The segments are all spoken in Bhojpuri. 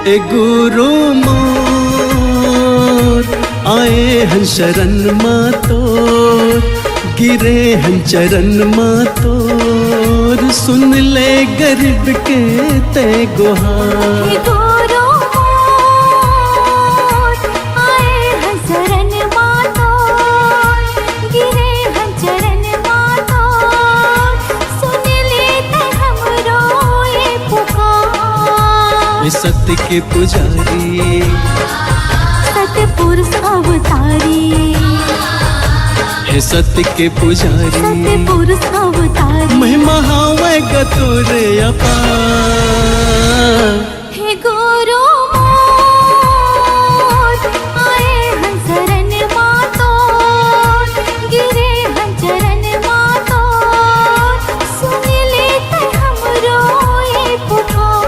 ए गुरु मोर आए हन शरण माँ तोर, गिरे हन चरण माँ तोर, सुन ले गरीब के ते गुहार। गुरु मोर आए हन शरण माँ तोर, गिरे हन चरण माँ तोर, सुन लेते हमरो ये पुकार। ये सत्य के पुजारी, सत्य पुरुष अवतारी, हे सत्य के पुजारी, सत्य पुरुष अवतारी, महिमा हावे गतोरे अपार। हे गुरु मोर आए हन शरण माँ तोर, गिरे हन चरण माँ तोर, सुन लेते हमरो ये पुकार।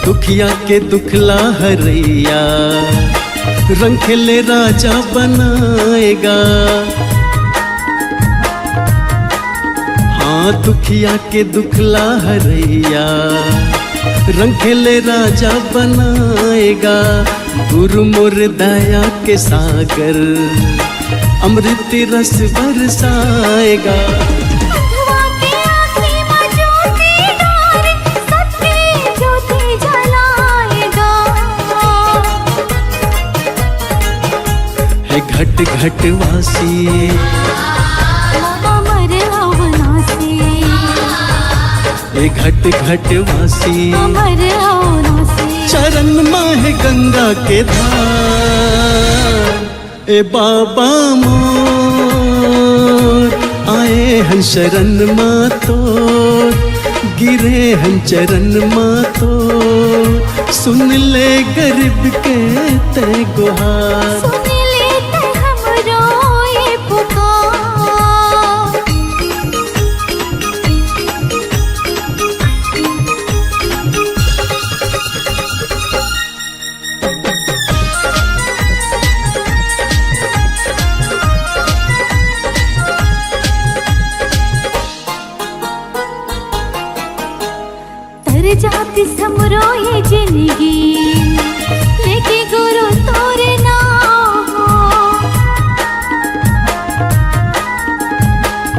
दुखिया के दुखला हरैया, रंग खेले राजा बनाएगा। हाँ दुखिया के दुखला हरैया, रंग खेले राजा बनाएगा। गुरु मोर दया के सागर, अमृत रस बरसाएगा। घट घट वासी अमर अवनासी, ए घट घट वासी, अमर अवनासी, चरण माह गंगा के धार। ए बाबा मोर आए हन शरण माँ तोर, गिरे हन चरण माँ तोर, सुन ले गरीब के ते गुहार। जाति समरो ये जिंदगी, लेके गुरु तोरे नाम।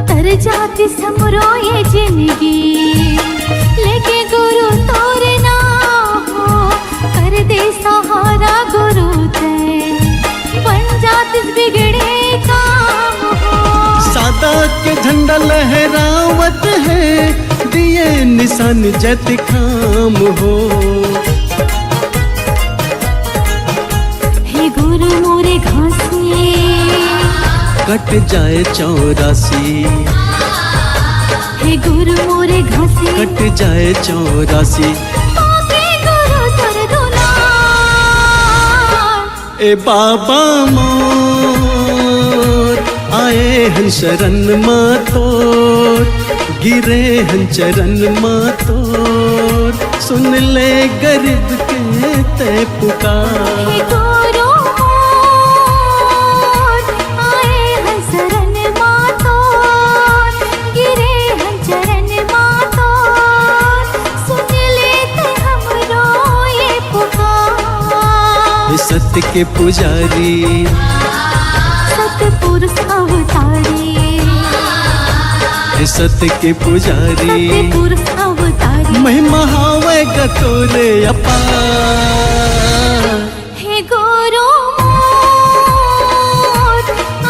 तर जाति समरो ये जिंदगी, लेके गुरु तोरे नाम। कर दे सहारा गुरु ते, बन जाति बिगड़े काम हो। सादा के झंडा लहरावत है, दिए निशान जत खाम हो। हे गुरु मोरे घासी, कट जाए 84। हे गुरु मोरे घासी, कट जाए 84। गुरु तर दुलार। ए बाबा मोर आए हन शरण माँ तोर, गिरे हन चरण माँ तोर, सुन ले गरीब के ते पुकार। हे गुरु मोर आए हन शरण माँ तोर, गिरे हन चरण माँ तोर, सुन लेते हमरो ये पुकार। सत्य के पुजारी, सत्य पुरुष अवतारी, सत्य के पुजारी, सत्य पुरुष अवतारी, महिमा हावे गतोरे अपार। हे गुरु मोर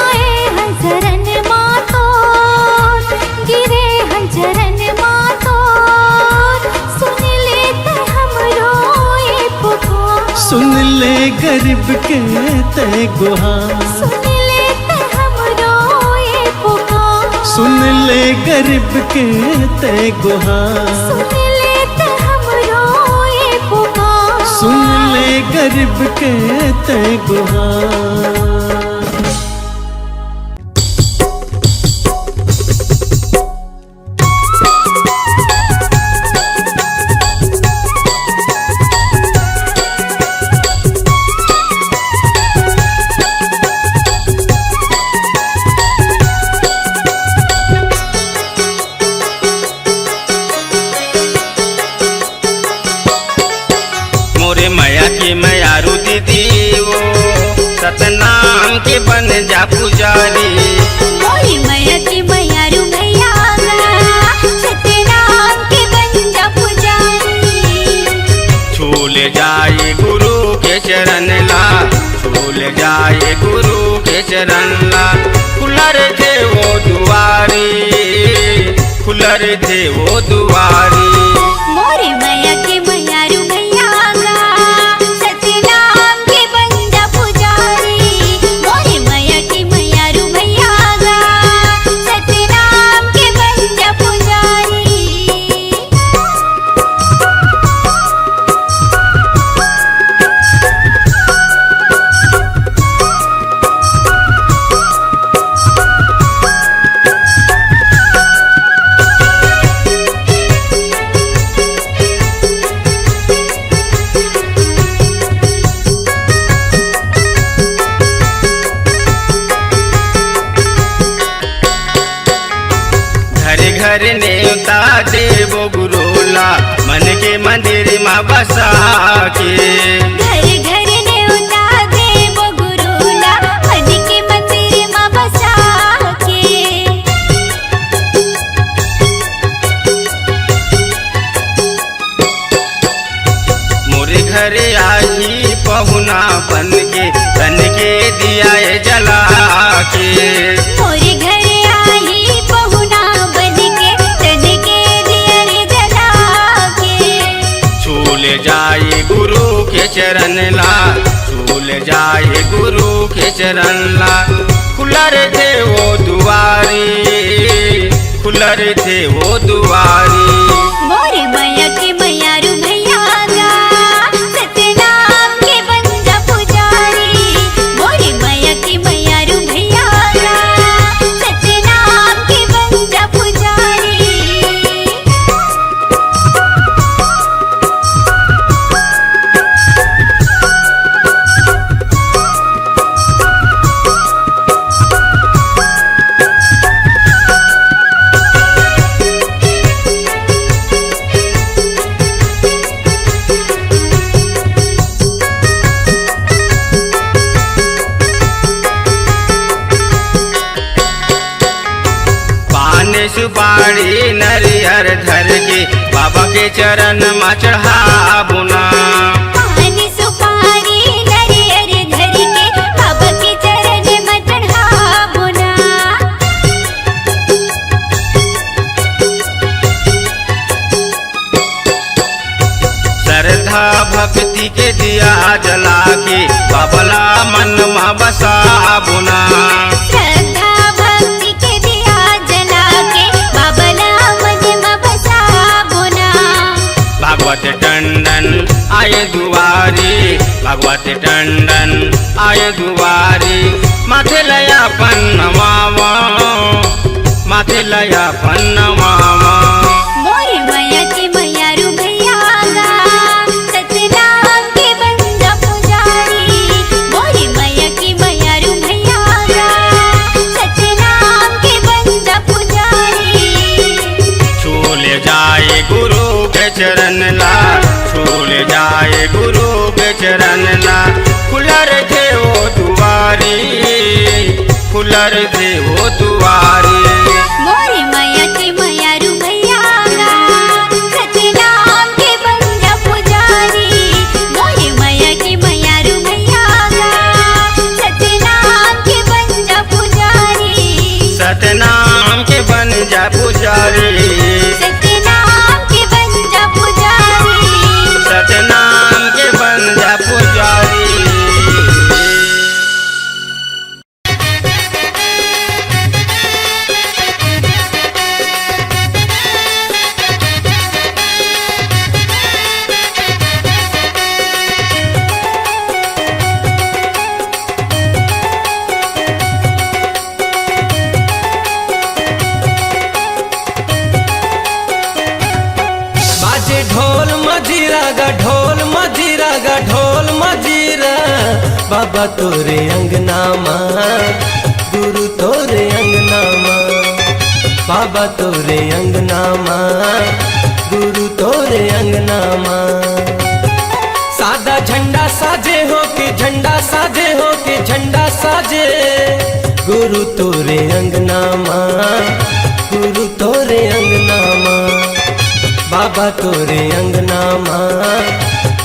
आए हन शरण माँ तोर, गिरे हन चरण माँ तोर, सुन लेते हमरो ये पुकार। सुन ले गरीब के ते गुहार। सुन लेते हमरो ये पुकार। सुन ले गरीब के ते गुहार। सुन लेते हमरो ये पुकार। सुन ले गरीब के ते गुहार। की मैयारू दीदी वो सतनाम के बन जा पुजारी। मोरी मैया की मैयारू भैया सतनाम के बन जा पुजारी। छूल जाए गुरु के चरण ला, छूल जाए गुरु के चरण ला। खुलर थे वो दुआरी, खुलर थे वो दुआरी। मोरी मैया की मैयारू भैया सतनाम के बन जा पुजारी। मोरी मैया की मैयारू भैया सतनाम के बन जा पुजारी। घर नेवता देवो गुरुला मन के मंदिर माँ बसा के। घर घर नेवता देवो गुरुला मन के मंदिर माँ बसा के। मोरे घर आई पहुना बन के तन के दिया जला के। मोरे घर आई पहुना बन के तन के दिया जला के। छूल जाए गुरु के चरण ला, छूल जाए गुरु के चरण ला। खुलर थे वो दुआरी, खुलर थे वो दुआरी। मोरे मैया की मैयारू भैया सतनाम के बन जा पुजारी। मोरे मैया की मैयारू भैया सतनाम के बन जा पुजारी। पान सुपारी नरियर धर के बाबा के चरण में चढ़ा बुना। पान सुपारी नरियर धर के बाबा के चरण में चढ़ाबुना। श्रद्धा भक्ति के दिया जला के बाबला मन में बसा बुना। श्रद्धा भक्ति के दिया जला के बाबला मन में बसाबुना। भागवत टंडन आए दुआरी, भागवत टंडन आए दुआरी। माथे लया पन्नवावा, माथे लया पन्नवावा। मोरे मैया की मैयारू भैया सतनाम के बन जा पुजारी। मोरे मैया की मैयारू भैया सतनाम के बन जा पुजारी। छूल जाए गुरु के चरण ला, छूल जाए गुरु के चरण ला। खुलर थे वो दुआरी, खुलर थे वो दुआरी। मोरे मैया की मैयारू भैया सतनाम के बन जा पुजारी। मोरे मैया की मैयारू भैया सतनाम के बन जा पुजारी। सतनाम के बन जा पुजारी, सतनाम के बन जा पुजारी। सतनाम के बन जा पुजारी। बाबा तोरे अंगना माँ, गुरु तोरे अंगना माँ, बाबा तोरे अंगना माँ, गुरु तोरे अंगना माँ। सादा झंडा सा साजे हो के झंडा साजे गुरु तोरे अंगना माँ, गुरु तोरे अंगना माँ, बाबा तोरे अंगना माँ,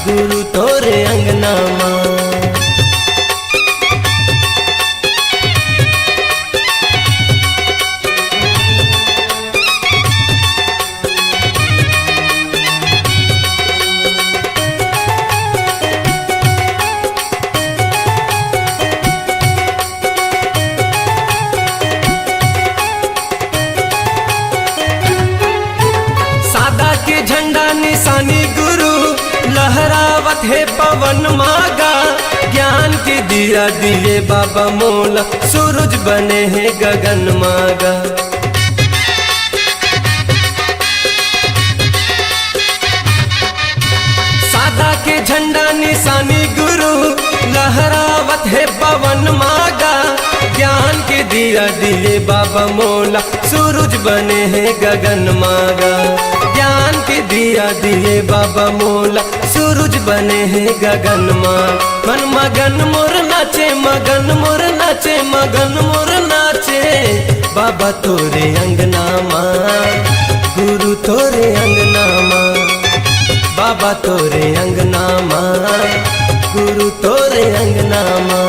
गुरु तोरे अंगना माँ। निशानी गुरु लहरावत है पवन मागा, ज्ञान के दिया दिए बाबा मोला, सूरज बने हैं गगन मागा। सादा के झंडा निशानी गुरु लहरावत है पवन मागा, ज्ञान के दिया दिए बाबा मोला, सूरज बने हैं गगन मागा। ज्ञान के दिया दिए बाबा मोला, सूरज बने हैं गगन माँ। मन मगन मोर नाचे, मगन मोर नाचे, मगन मोर नाचे, बाबा तोरे अंगना माँ, गुरु तोरे अंगना माँ, बाबा तोरे अंगना माँ, गुरु तोरे अंगना माँ।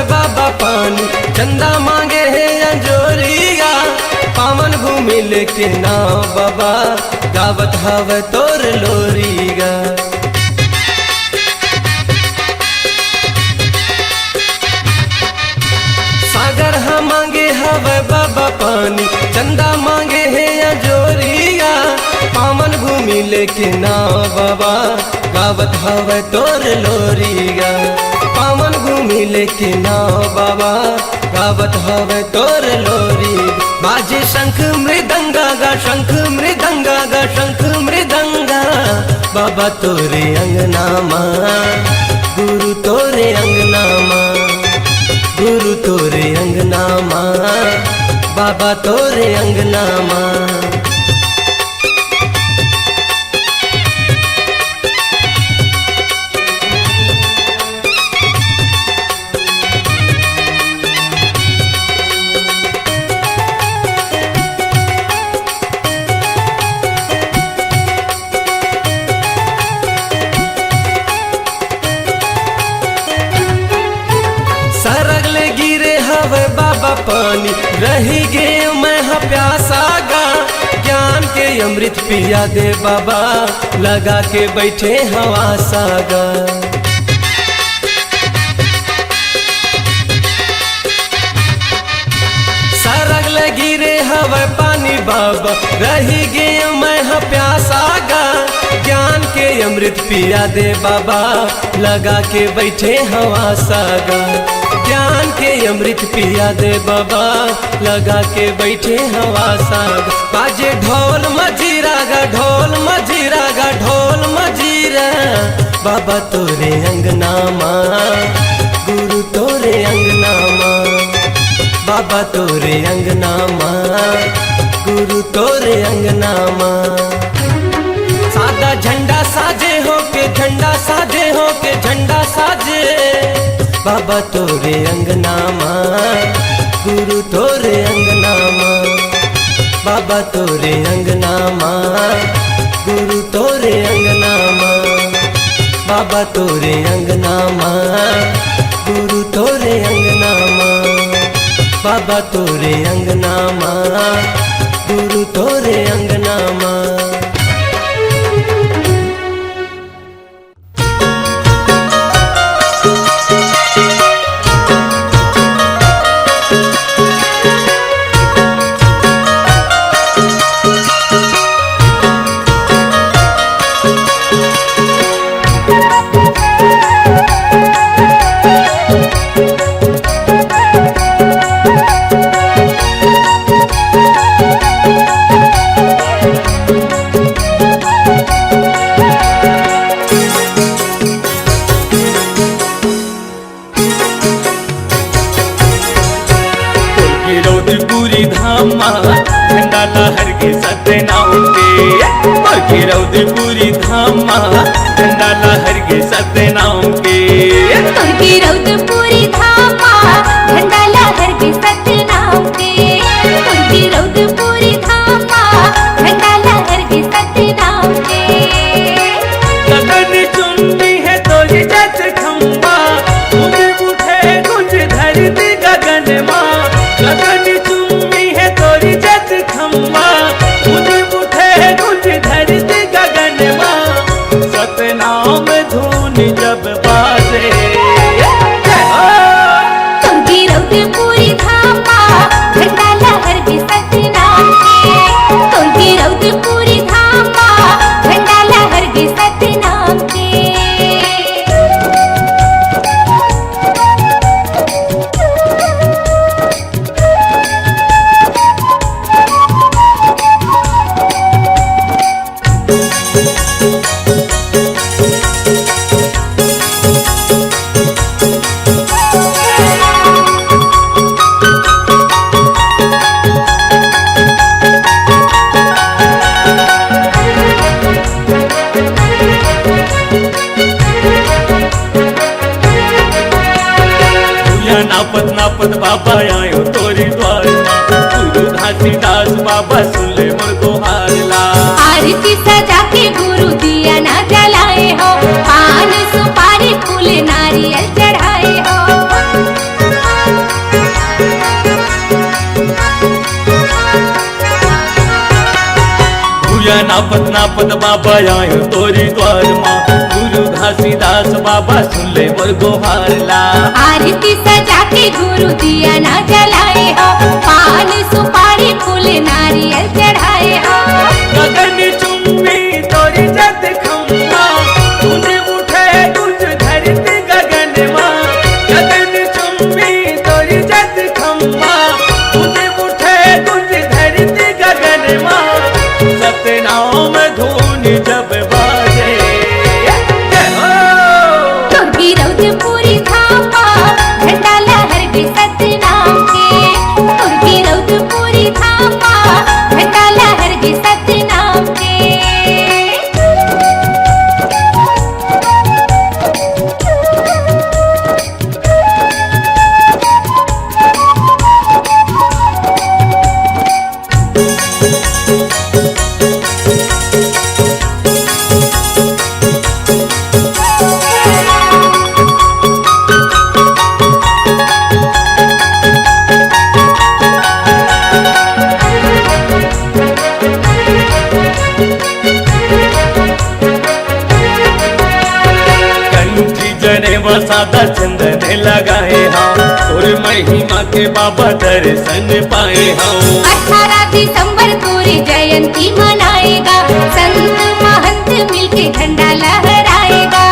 बाबा पानी चंदा मांगे है अंजोरिया, पावन भूमि लेके नाव बाबा, गावत हवे तोर लोरिया। सागर हम मांगे हवे बाबा पानी, चंदा मांगे है अंजोरिया, पावन भूमि लेके नाव बाबा, गावत हवे तोर लोरिया। पावन भूमि लेके नाव बाबा, गावत हवे तोर लोरी। बाजे शंख मृदंगा गा, शंख मृदंगा गा, शंख मृदंगा, बाबा तोरे अंगना माँ, गुरु तोरे अंगना माँ, गुरु तोरे अंगना माँ, बाबा तोरे अंगना माँ। सरगले गिरे हवे बाबा पानी, रही गे मैं प्यासा गा, ज्ञान के अमृत पिया दे बाबा, लगा के बैठे हवा सागा। सरगले गिरे हवे पानी बाबा, रही गे मैं प्यासा गा, ज्ञान के अमृत पिया दे बाबा, लगा के बैठे हवा सागा। ज्ञान के अमृत पिया दे बाबा, लगा के बैठे हवा साग। बाजे ढोल मजीरा गा, ढोल मजीरा गा, ढोल मजीरा, बाबा तोरे अंगना माँ, गुरु तोरे अंगना माँ, बाबा तोरे अंगना माँ, गुरु तोरे अंगना माँ। सादा झंडा साजे हो के झंडा साजे हो के झंडा साजे, बाबा तोरे अंगना माँ, गुरु तोरे अंगना माँ, बाबा तोरे अंगना माँ, गुरु तोरे अंगना माँ, बाबा तोरे अंगना माँ, गुरु तोरे अंगना माँ, बाबा तोरे अंगना माँ, गुरु तोरे अंगना माँ। पूरी धामा झंडा लहर के सतनाम के मोर की रौद पूरी धामा झंडा लहर के सतनाम के तुर्की रौद पूरी धामा झंडा लहर के सतनाम के तुर्की रौद पूरी धामा झंडा लहर के सतनाम के गगन चुम्बी है तोरी जत खम्बा तुम्हें उठे कुछ धरती गगन माँ गगन चुम्बी है तोरी जत खम्बा तुम्हें उठे कुछ धरती गगन माँ सतनाम धुन जब बाजे तुर्की रौद पूरी धामा झंडा लहर के सतनाम के तुर्की रौद पूरी धामा झंडा लहर के सतनाम के नापत नापत बाबा आयो तोरी द्वार गुरु घासीदास बाबा सुन ले मोर गोहारला आरती सजा के गुरु दिया ना जलाए हो पान सुपारी फूल नारियल चढ़ाए हो भूया नापत नापत बाबा आयो तोरी द्वार माँ गुरु घासीदास बाबा सुन ले मोर गोहारला आरती सजा के गुरु दिया ना जलाए हो पान सुपारी फूल नारियल चढ़ाए हो गगन चुम्बी तोरी जत खम्बा तूने उठे कुछ धरती गगन माँ गगन चुम्बी तोरी जत खम्बा तूने उठे कुछ धरती गगन माँ सतनाम धुन जब बाजे तुर्की रौद पूरी धामा झंडा लहर के सतनाम के तुर्की रौद पूरी धामा झंडा लहर के सतनाम के कंठी जने वसादा चंदन लगाए हम और महिमा के बाबा दर्शन पाए हम 18 दिसंबर तोरी जयंती मनाएगा संत महंत मिलके झंडा लहराएगा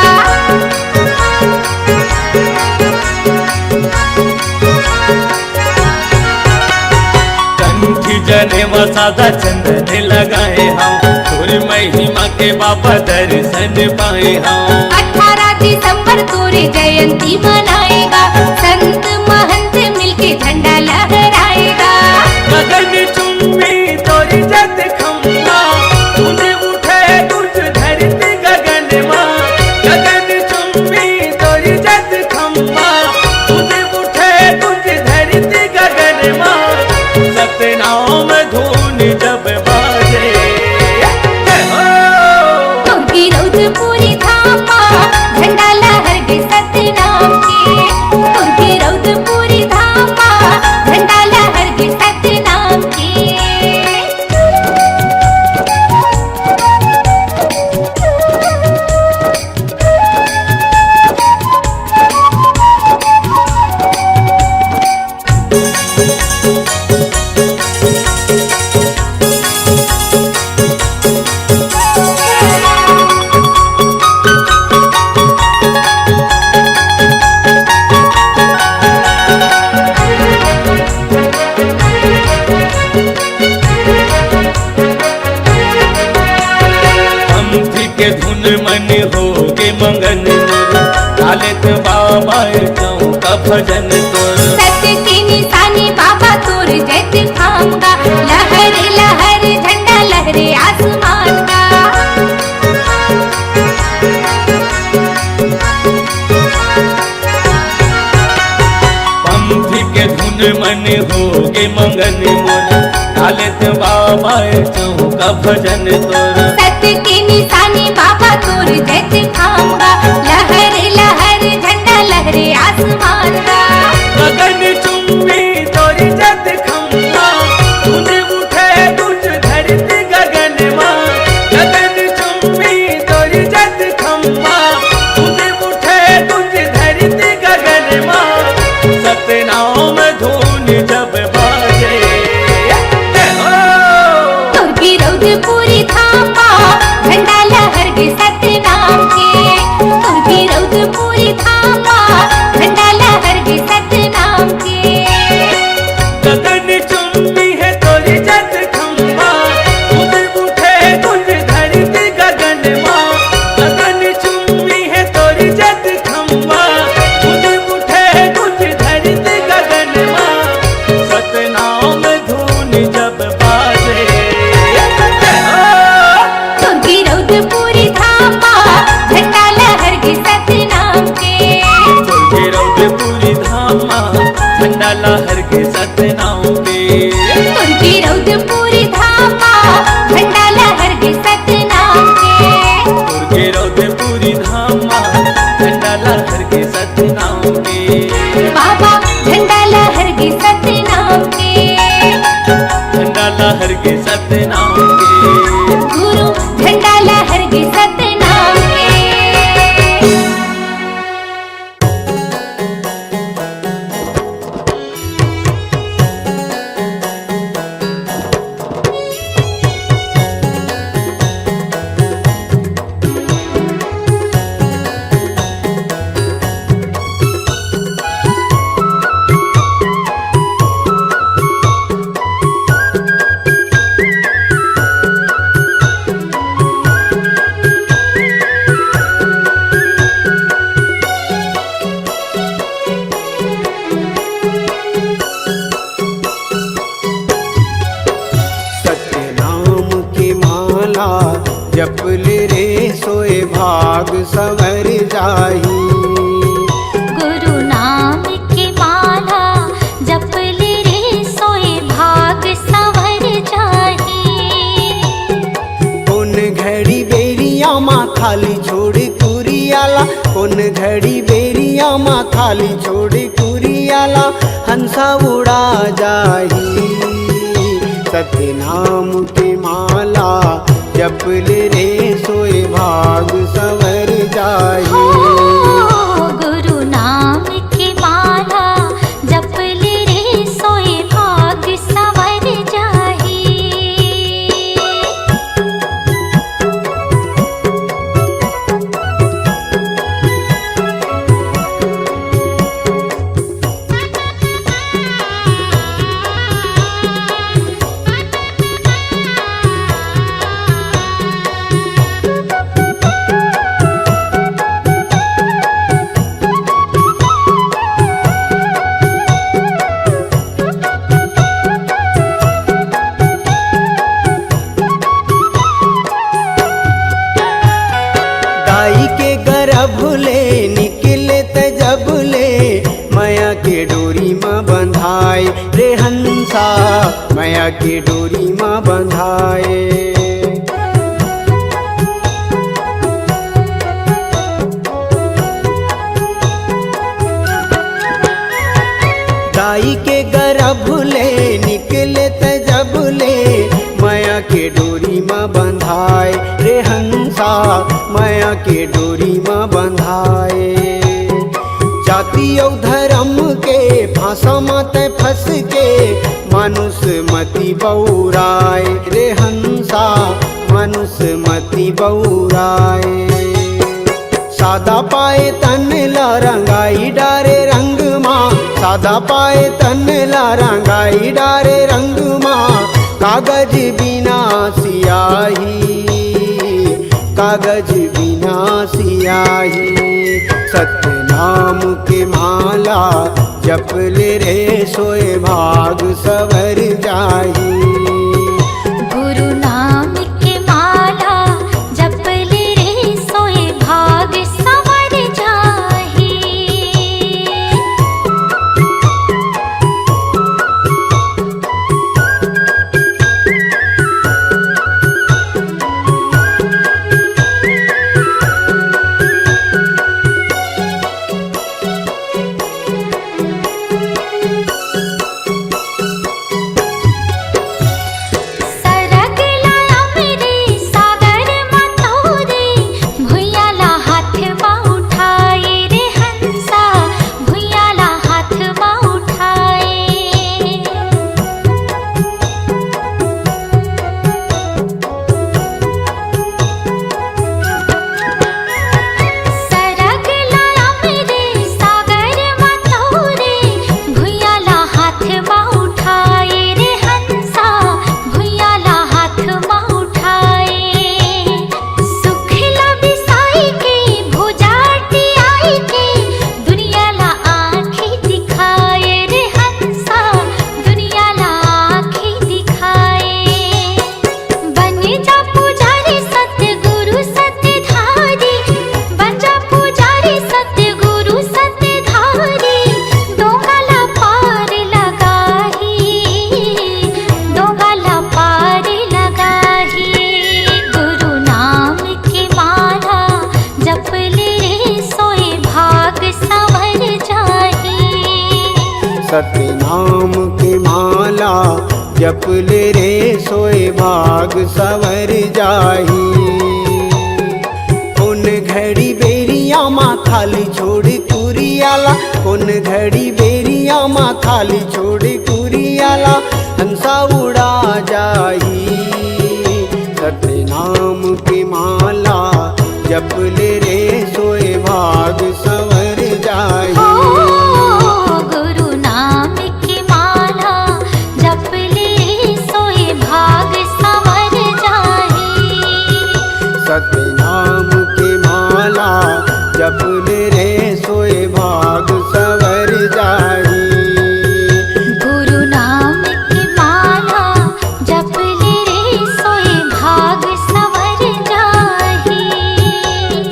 कंठी जने वसादा चंदन लगाए हम और महिमा के बाबा दर्शन पाए हम 18 दिसंबर तोरी जयंती मनाएगा संत महंत मिलके झंडा लहराएगा गगन चुम्बी तोरी जत खम्बा तूने उठे कुछ धरती गगन माँ गगन चुम्बी तोरी जत खम्बा तूने उठे कुछ धरती गगन माँ सतनाम धुन जब बाजे तुर्की रौद पूरी धामा झंडा लहर के सतनाम के तुर्की रौद पूरी धामा झंडा लहर के सतनाम के के धुन मन हो के मंगन डालत बाबा जाऊं का भजन तोर सत्य की निशानी बाबा तोर जैत खां के होगे मंगन मोर, डालत बाबा चौका भजन तोर। सत्य की निशानी बाबा तोर जत खाऊंगा, लहर लहर झंडा लहरे आसमान का। गगन चुंबी तोरी जत खम्बा, तूने उठे तुझ धरती गगन माँ। गगन चुंबी तोरी जत खम्बा, तूने उठे तुझ धरती गगन माँ। सतनाम धून जब बाजे, तुर्की रौद पूरी धामा, झंडा लहर के सतनाम के। तुर्की रौद पूरी धामा, झंडा लहर के सतनाम के। गगन चुंबी है तोरी जत खम्बा, तूने उठे तुझ धरती गगन माँ। गगन चुंबी है तोरी जत खम्बा, तूने उठे तुझ धरती गगन माँ। सतनाम धून जब बाजे, तुर्की रौद पूरी धामा, झंडा लहर के सतनाम के। तुझे रौद पूरी धामा, झंडा लहर के सतनाम पे। तुर्की रौद पूरी धामा, झंडा लहर के सतनाम के। तुर्गे रौद पूरी धामा, झंडा लहर के सतनाम पे। बाबा झंडा लहर के सतनाम के। झंडा लहर के सतनाम के। गुरु झंडा लहर के सतनाम के। सतनाम की माला जपल रे सोए भाग सवर जाही। गुरु नाम की माला जपल रे सोए भाग संवर जाही। कौन घड़ी बेरिया माँ खाली छोड़ कुरियाला, कौन घड़ी बेरिया माँ खाली छोड़ कुरियाला, हंसा उड़ा जाही। सतनाम की माला जपल रे सोए भाग संवर जाही। हो गुरु नाम की माला जपल रे सोए भाग संवर जाही। दाई के गर्भ ले निकले त जब ले, माया के डोरी माँ बंधाए रे हंसा, माया के डोरी माँ बंधाए। दाई के गर्भ ले निकले त जब ले, माया के डोरी माँ बंधाए रे हंसा, माया के डोरी माँ बंधाए। जाति और धर्म के फांसा मत फंस के, मानुष मति बौराए रे हंसा, मानुष मति बौराए। सादा पाए तन ला रंगाई डारे रंग माँ, सादा पाए तन ला रंगाई डारे रंग माँ। कागज बिना सियाही, कागज बिना सियाही। सतनाम के माला जपल रे सोए भाग सवर जाही। गुरु नाम की माला जपल रे सोए भाग संवर जाही। माला जप ले रे सोए भाग सवर जाही। कौन घड़ी बेरिया माँ खाली छोड़ कुरियाला, कौन घड़ी बेरिया माँ खाली छोड़ कुरियाला, हंसा उड़ा जाही। सतनाम की माला जप ले रे सोए भाग संवर जाही। गुरु नाम की माला जप ले सोए भाग संवर जाही। सतनाम की माला जप ले रे सोए भाग संवर जाही। गुरु नाम की माला जप ले रे सोए भाग संवर जाही।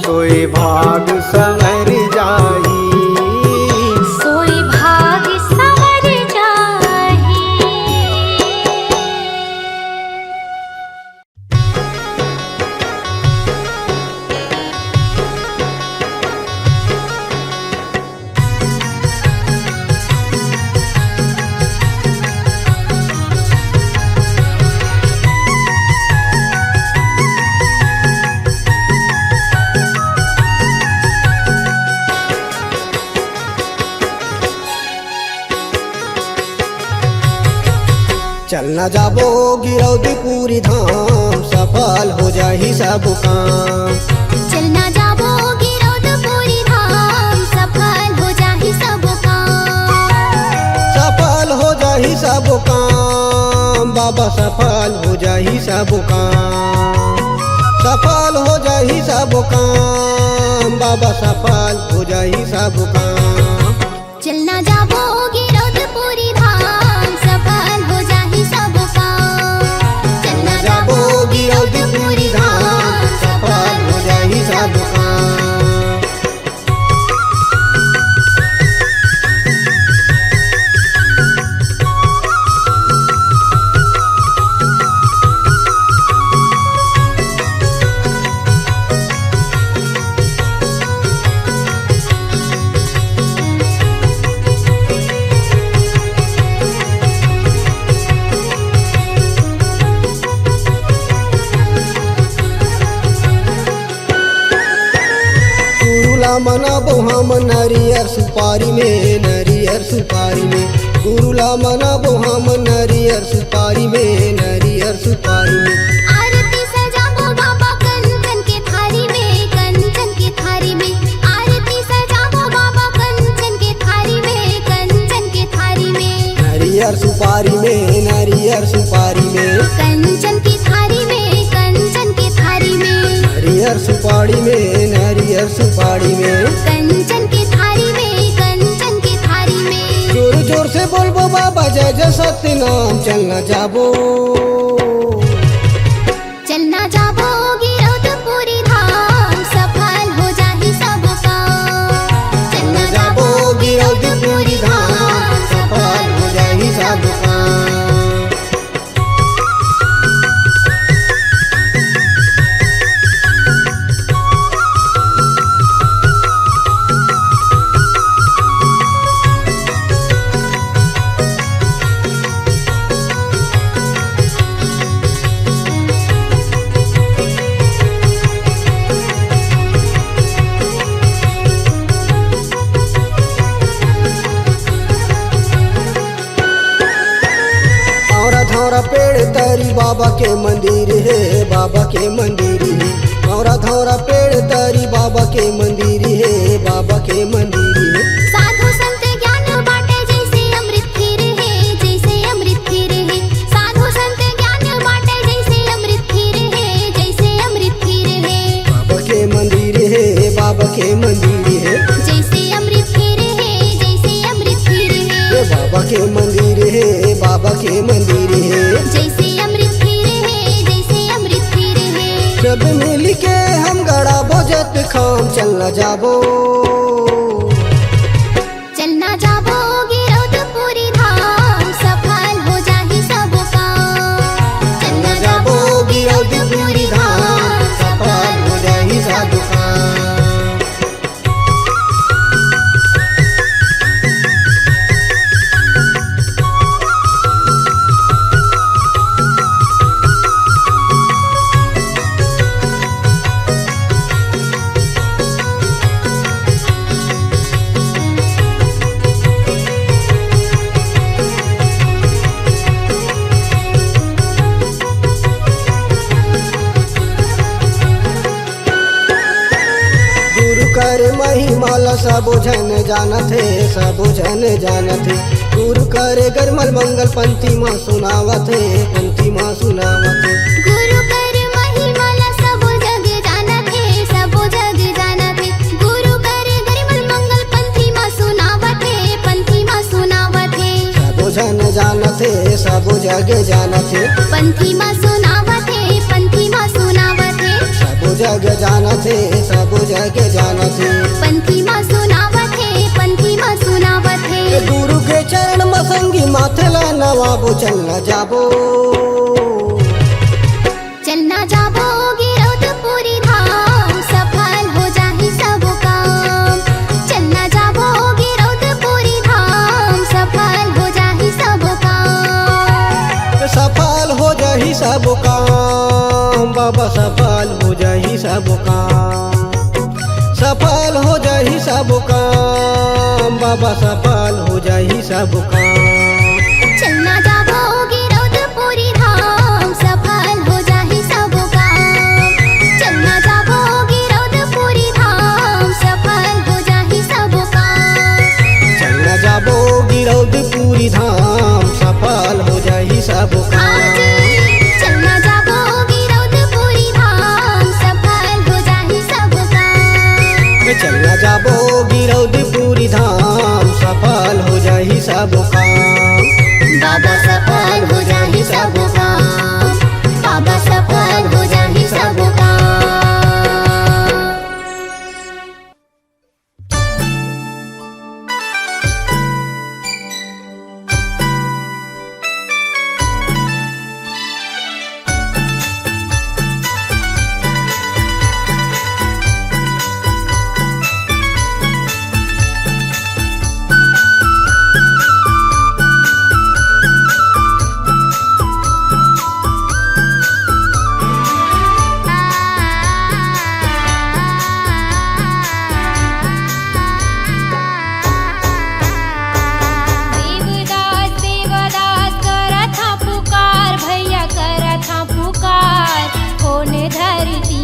सोए भाग संवर जाही। सोए भाग संवर जाही। चलना जाबो गिरौदी पूरी धाम, सफल हो जाही सब काम। चलना जाबो गिरौद पूरी धाम, सफल हो जाही सब काम। सफल हो जाही सब काम बाबा, सफल हो जाही सब काम। सफल हो जाही सब काम बाबा, सफल हो जाही सब काम। चलना जाबो गिरौद पूरी धाम, सफल हो जाही सब काम। चलना जाबो गिरौदी पूरी धाम, सफल हो जाही सब काम। मनाबो हम नरियर सुपारी में, नरियर सुपारी में। गुरुला मनाबो हम नरियर सुपारी में, नरियर सुपारी में। आरती सजाबो बाबा कंचन के थारी में, कंचन के थारी में। आरती सजाबो बाबा कंचन के थारी में, कंचन के थारी में। नरियर सुपारी में, नरियर सुपारी में। कंचन की थारी में, कंचन की थारी में। नरियर सुपारी में, नरियर सुपारी में। कंचन की थारी में, कंचन की थारी में। जोर जोर से बोलबो बाबा जय जय सत्यनाम। चलना जाबो, चलना जाबो गिरौद पूरी धाम, सफल हो जाही सब काम। चलना जाबो गिरौद पूरी धाम, सफल हो जाही सब काम। पेड़ तरी बाबा के मंदिर है, बाबा के मंदिर है। धौरा धौरा पेड़ तरी बाबा के मंदिर है, बाबा के मंदिर है। साधु संत ज्ञान बाटे जैसे अमृत खीर है, जैसे अमृत खीर है। साधु संत ज्ञान बाटे जैसे अमृत खीर है, जैसे अमृत खीर है। बाबा के मंदिर है, बाबा के मंदिर है। जैसे अमृत खीर है, जैसे अमृत खीर है। बाबा के मंदिर है, बाबा के मंदिर है। जैसे अमृत खीर है, जैसे अमृत खीर है। सब मिल के हम गड़ा बोझत खाम। चलना जाबो, चलना जाबो गिरौद पूरी धाम, सफल हो जाही सब काम। चलना जाबो गिरौद पूरी धाम, सफल हो जाही सब काम। सब जन जानत है, सब जन जानत है। गुरु करे गरमल मंगल पंथी माँ सुनावत है, पंथी माँ सुनावत है। गुरु कर महिमाला सब जग जानत है, सब जग जानत है। गुरु कर गरिमल मंगल पंथी माँ सुनावत है, पंथी माँ सुनावत है। सब जन जानत है, सब जग जानत है। पंथी माँ सुनावत है, पंथी माँ सुनावत है। सब जग जानत है, सब जग जानत है। पंथी माँ सुनावत है, पंथी माँ सुनावत है। गुरु के चरण में संगी माथे ला नवाबो चलना जाबो, चलना जाबो गिरौदपुरी धाम, सफल हो जाहि सब काम। चलना जाबो गिरौदपुरी धाम, सफल हो जाहि सब काम। सफल हो जाही सब काम बाबा, सफल हो जाही सब काम। सफल हो जाही सब काम बाबा, सफल हो जाही सब काम। चलना जाबो गिरौदपुरी धाम, सफल हो जाहि सब काम। चलना जाबो गिरौदपुरी धाम, सफल हो जाहि सब काम। चलना जाबो गिरौदपुरी धाम, सफल हो जाही सब काम। चलना जाबो गिरौदपुरी धाम, सफल हो जाहि सब काम। चलना जाबो गिरौदपुरी धाम, सफल हो जाही सब काम। बाबा सफल हो जाहि सब काम, बाबा सफल हो जाहि सब काम। कोने धरती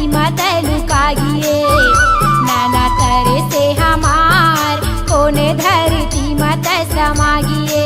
मत लुकाइए, नाना करे से हमार कोने धरती मत समागिए।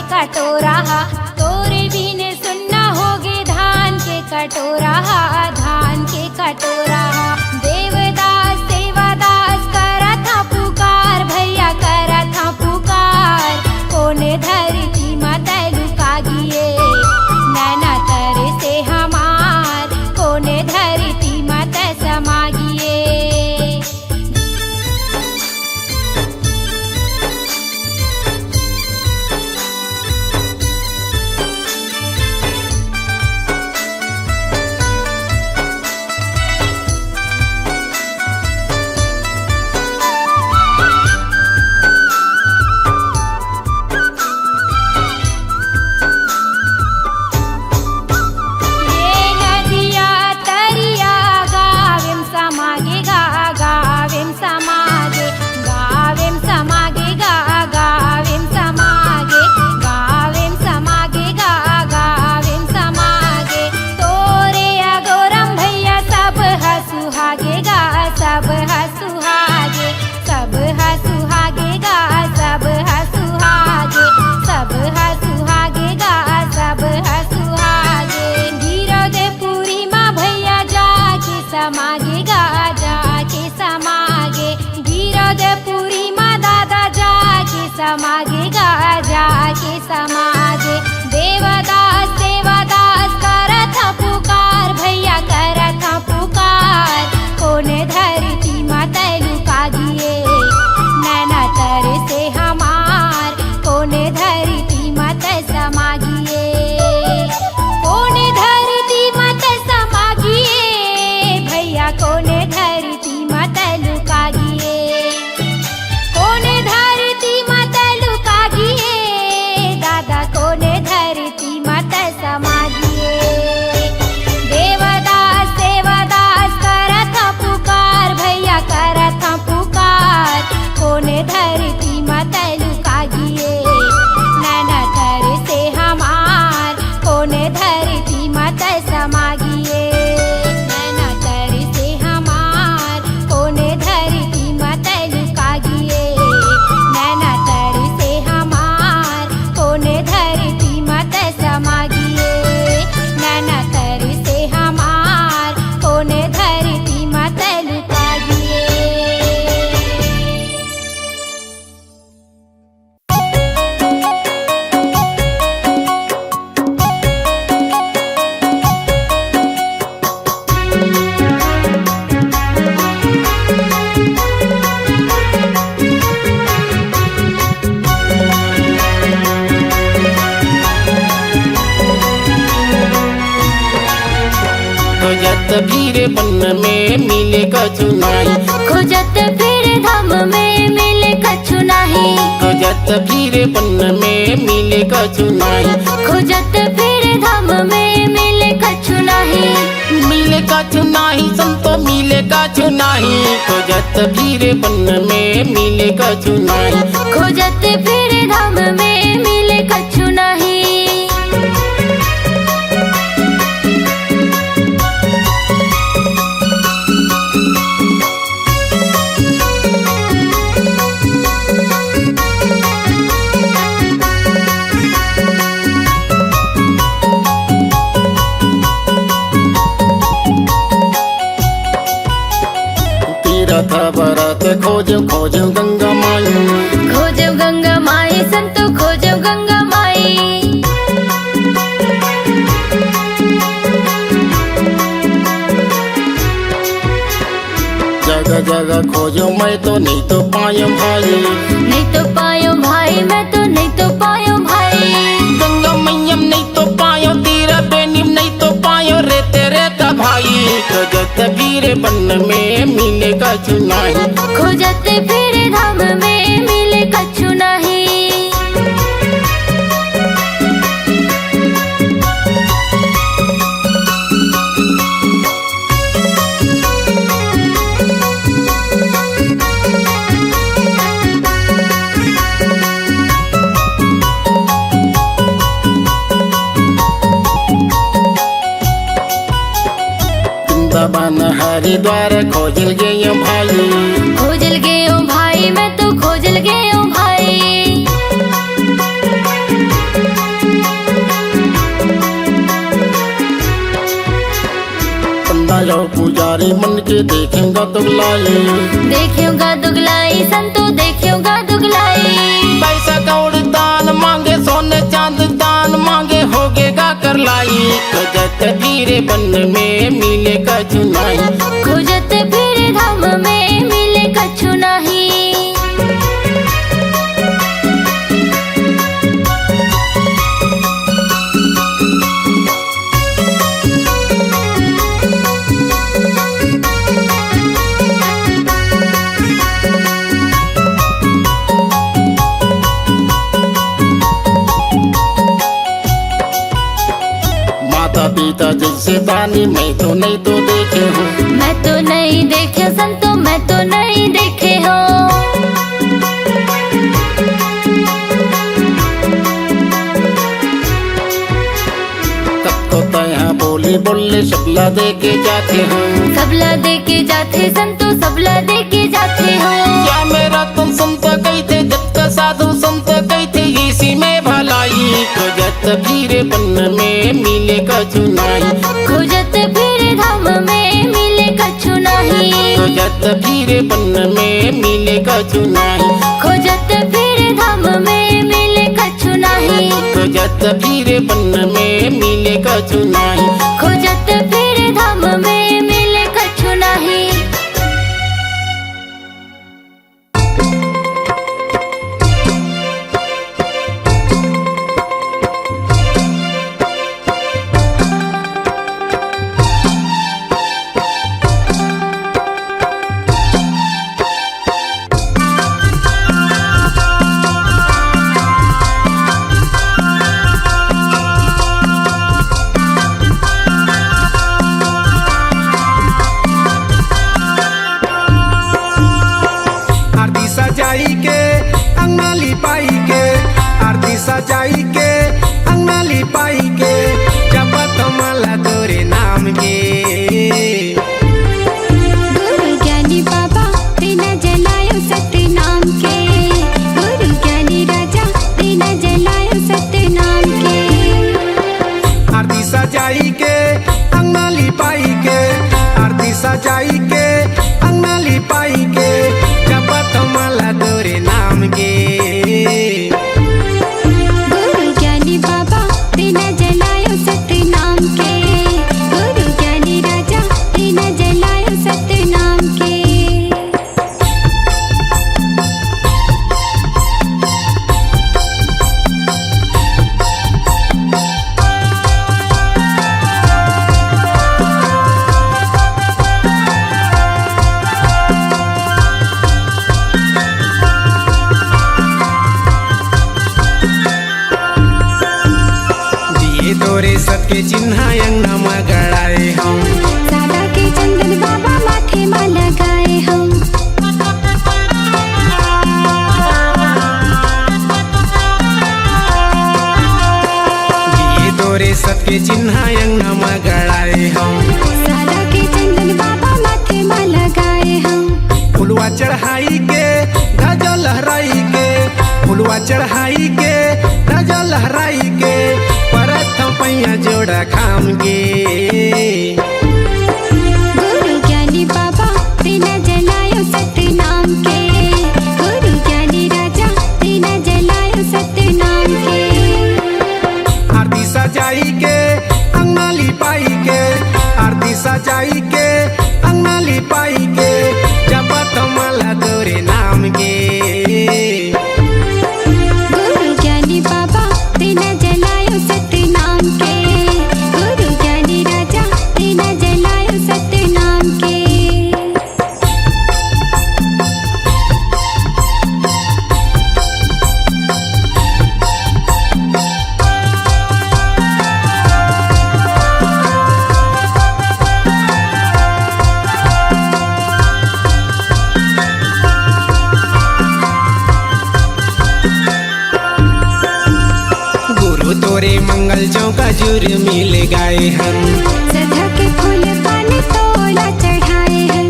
कटोरा तोरे बिन सुनना होगे धान के कटोरा, धान के कटोरा। देवदास सेवादास करत हा पुकार, भैया करत हा पुकार। कोने धरती मत लुकाइए, नैना तरे से हमार कोने धरती मत समागिए। समागे गाजा के समागे देवदास देवदास करत पुकार भैया करत पुकार कौन धरती माता लुका गिए नैना तर से हमार कौन धरती माता समागिए कौन धरती माता समागिए भैया कौन धरती माता लुका गिए कौन धरती माता लुका गिए दादा कौन धरती माता समागिए देवदास देवदास करत पुकार भैया करत पुकार कौन धरती माता लुका गिए नैना तर से हमार कौन धरती माता समागिए नैना तर से हमार कौन धरती माता लुका गिए नैना तर से हमार कौन धरती माता समागिए नैना तर से हमार कौन धरती माता लुका गिए। खोजत भीड़ बन में मिले कछु नाही खोजत फिर धाम में मिले कछु नाही खोजत भीड़ बन में मिले कछु नाही खोजत फिर धाम में मिले कछु नाही मिले कछु नाही संतो मिले कछु नाही खोजत भीड़ बन में मिले कछु नाही खोजत फिर धाम में मिले कछु नाही तीरथ भरत खोजो खोजो गंगा माई खोजो गंगा माई संतो खोजो गंगा माई जगह जगह खोजो मैं तो नहीं तो पायो भाई नहीं तो पायो भाई मैं तो नहीं तो पायो भाई गंगा मैयम नहीं तो पायो तीरा बेनीम नहीं तो पायो रेते रेता भाई खोजत भीड़ बन में मिले कछु नाही खोजत फिर धाम में मिले कछु नाही वृंदावन हरिद्वार खोजल गए भाई खोजल गयो भाई मैं तो खोजल गयो भाई पंडा और पुजारी मन के देखेगा दुगलाई देखियोगा दुगलाई संतो देखियोगा दुगलाई पैसा कौड़ दान मांगे सोने चांद दान मांगे होगेगा कर लाई खोजत भीड़ बन में मिले कछु नाही खोजत फिर धाम में मिले कछु नाही माता पिता जैसे दानी मैं तो नहीं तो देखे हूँ मैं तो नहीं देखे संतो मैं तो नहीं देखे हो कब तो तया बोली बोले सबला दे के जाते हो सबला दे के जाते संतो सबला दे के जाते हो क्या मेरा तुम संत कहते जब का साधु संत कहते इसी में भलाई खोजत भीड़ बन में मिले कछु नाही खोजत फिर धाम में मिले कछु नाही खोजत भीड़ बन में मिले कछु नाही खोजत फिर धाम खोजत फिर बन में मिले कछु नाही। खोजत फिर धाम में मिले कछु नाही। आरती सजाई के अंगना लिपाई के, आरती सजाई के अंगना लिपाई के, जपत माला तोरे नाम के। गुरु ज्ञानी बाबा बिना जलायो सत्य नाम के, गुरु ज्ञानी राजा बिना जलायो सत्य नाम के। आरती सजाई के अंगना लिपाई के, आरती सजाई के अंगना लिपाई के, जपत माला तोरे नाम के। गुरु ज्ञानी बाबा बिना जलायो सत्य नाम के, गुरु ज्ञानी राजा बिना जलायो सत्य नाम के। दिए तोरे सबके चिन्ह अंगना में गड़ाए हम, सादा के चंदन बाबा माथे में लगाए हम। दिए तोरे सबके चिन्ह अंगना में गड़ाए हम, सादा के चंदन बाबा माथे में लगाए हम। फुलवा चढ़ाई के ध्वजा लहराई के, फुलवा चढ़ाई के ध्वजा लहराई के, परथम पैया जोड़ा खाम के। गुरु ज्ञानी बाबा बिना जलायो सत्य नाम के, गुरु ज्ञानी राजा बिना जलायो सत्य नाम के। आरती सजाई के अंगना लिपाई के, आरती सजाई के अंगना लिपाई के, जपत माला तोरे नाम के। गुरु ज्ञानी बाबा बिना जलायो सत्य नाम के, गुरु ज्ञानी राजा बिना जलायो सत्य नाम के। गुरु तोरे मंगल चौका जुर मिल गए हम, सदा के फूल पान तोला चढ़ाए हम।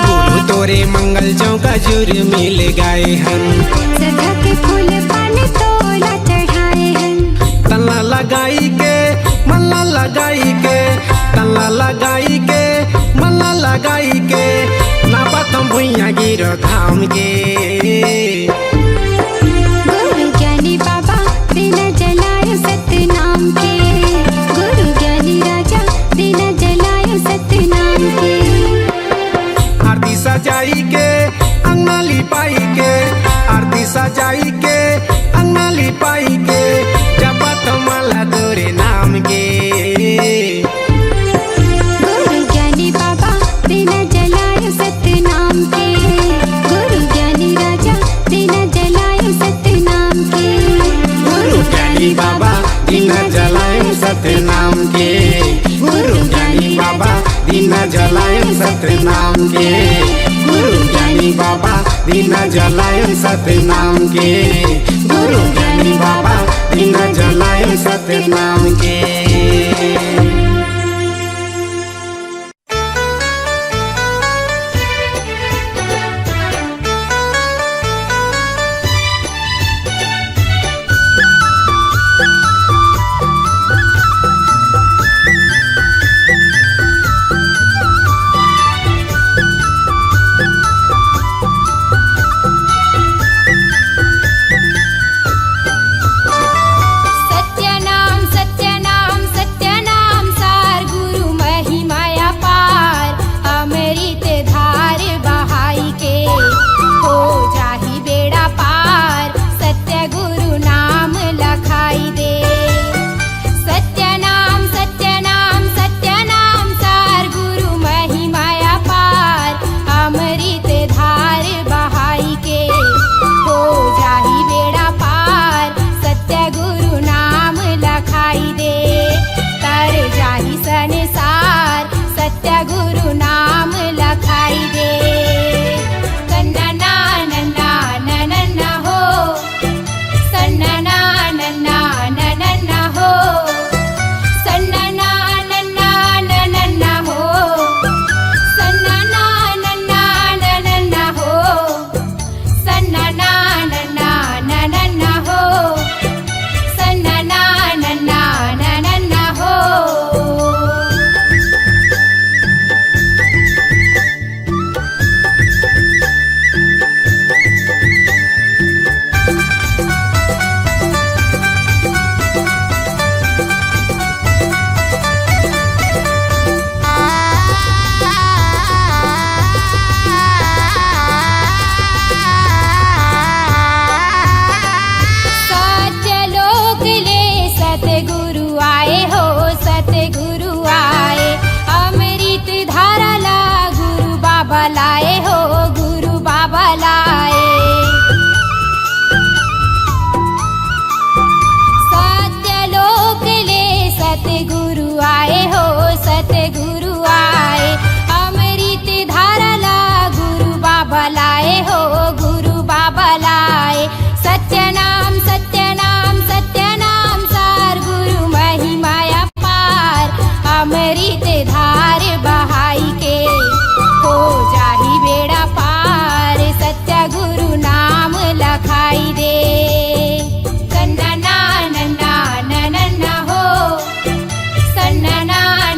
गुरु तोरे मंगल चौका जुर मिल गए हम, सदा के फूल पान तोला चढ़ाए हम। तल्ला लगाई के मल्ला लगाई के, तल्ला लगाई के मल्ला लगाई के, नापतम भुइया गिरो धाम के। गुरु ज्ञानी बाबा बिना जलायो सत्य नाम के, गुरु ज्ञानी राजा बिना जलायो सत्य नाम के। आरती सजाई के अंगना लिपाई के, आरती सजाई के अंगना लिपाई के, जपत माला तोरे नाम के। गुरु ज्ञानी बाबा बिना जलायो सत्य नाम के, गुरु ज्ञानी राजा बिना जलायो सत्य नाम के। गुरु ज्ञानी बाबा बिना जलाए सत्य नाम के, गुरु ज्ञानी बाबा बिना जलाए सत्य नाम के, गुरु ज्ञानी बाबा बिना जलाए सत्य नाम के, गुरु ज्ञानी बाबा बिना जलाए सत्य नाम के। बाबा लाए हो गुरु बाबा लाए। सत्यलोक ले सतगुरु आए हो सतगुरु आए। अमृत धारा ला गुरु बाबा लाए हो गुरु बाबा लाए। सत्यनाम सत्यनाम सत्यनाम सार गुरु महिमाया पार। अमृत धार बहाई के हो जाही बेड़ा पार। सत्य गुरु नाम लखाई दे। सन्ना नन्ना नन्ना हो सन्ना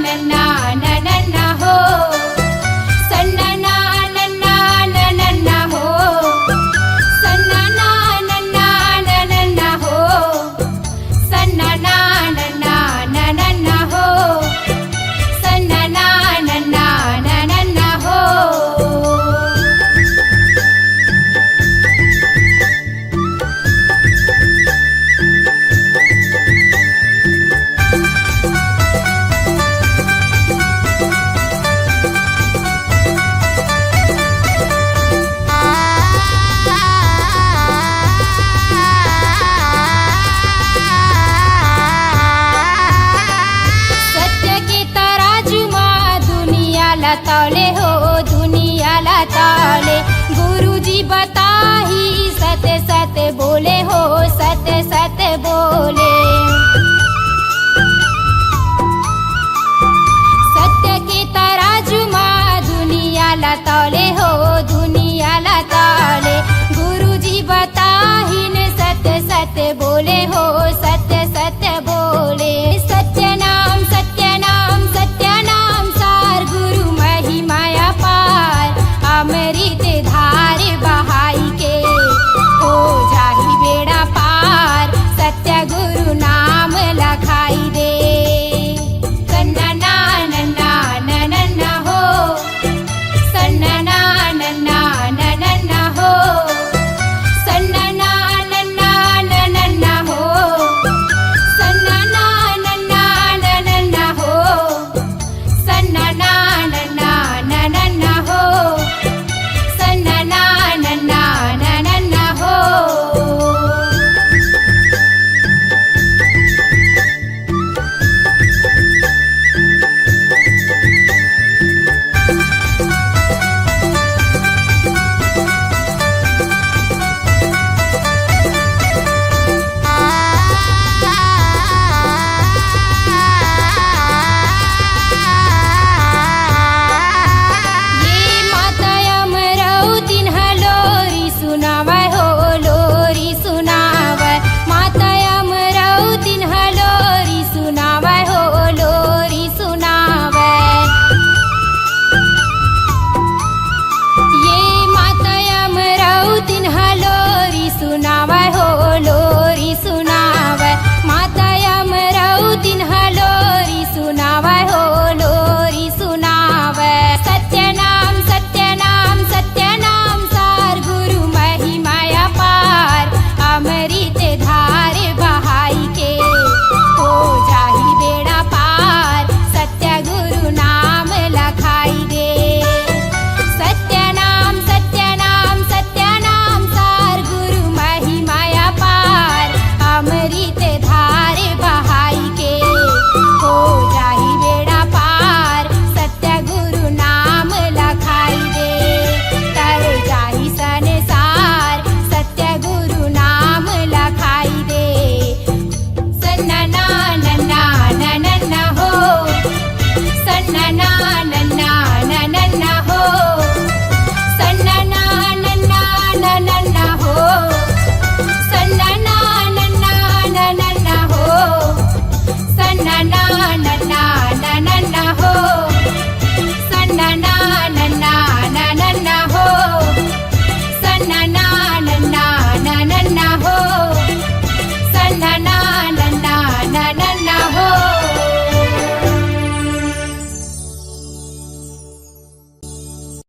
नन्ना नन्ना हो सन्ना नन्ना नन्ना हो सन्ना नन्ना नन्ना हो सन्ना नन्ना नन्ना हो सन्ना नन्ना नन्ना हो। सत्य के तराजू माँ दुनिया ला तौले हो दुनिया ला तौले। गुरुजी बताही सत्य सत्य बोले हो सत्य सत्य बोले। सत्य के तराजू माँ दुनिया ला तौले हो दुनिया ला तौले। गुरुजी बताही ने सत्य सत्य बोले हो सत्य सत्य बोले। सत्यनाम सत्यनाम सत्यनाम सार गुरु महिमाया पार। अमृत धार बहाई के हो जाही बेड़ा पार। सत्य गुरु नाम लखाई दे। सन्ना नन्ना नन्ना हो सन्ना नन्ना नन्ना हो सन्ना नन्ना नन्ना हो सन्ना नन्ना नन्ना हो सन्ना